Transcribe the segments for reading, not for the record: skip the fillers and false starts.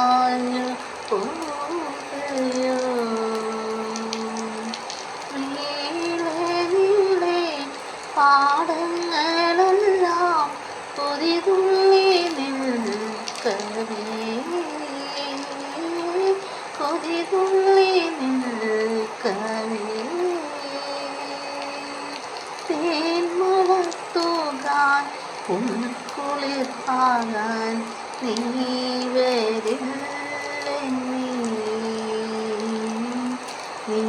മാഞ്ഞു പോകയോ നീളെ നീളെ പാടങ്ങളെല്ലാം കൊതിതുള്ളി നിൽക്കവേ കൊതിതുള്ളി നിൽക്കവേ തേന്മഴ തൂകാൻ കുളിർപ്പാകാൻ നീ വരില്ലേ നീ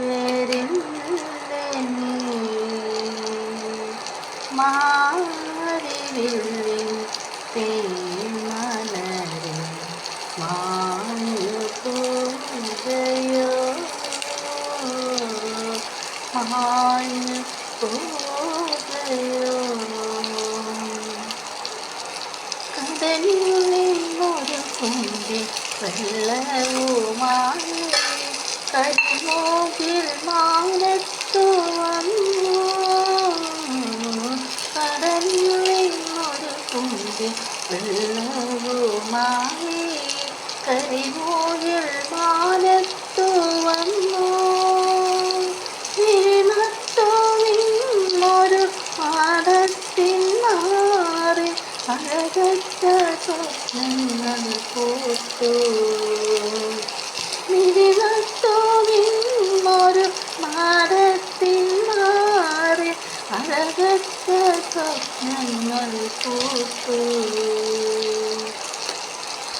വരില്ലേ മാറിവില്ലിൻ തേന്മലരെ മാഞ്ഞു പോകയോ മാഞ്ഞു പോകയോ കടലിൽ നിന്നൊരു കുണ്ടി വെള്ളവുമായി കരിമോകിൽ മാനത്തു വന്നു കടലിൽ നിന്നൊരു കുണ്ടി വെള്ളവുമായി കരിമോകിൽ മാനത്തു വന്നു ഒരു പാടത്തിനാറി അഴകറ്റ സ്വപ്നങ്ങൾ പൂത്തു നിരിനത്തോവിന്നൊരു പാടത്തിനാറി അഴകറ്റ സ്വപ്നങ്ങൾ പൂത്തു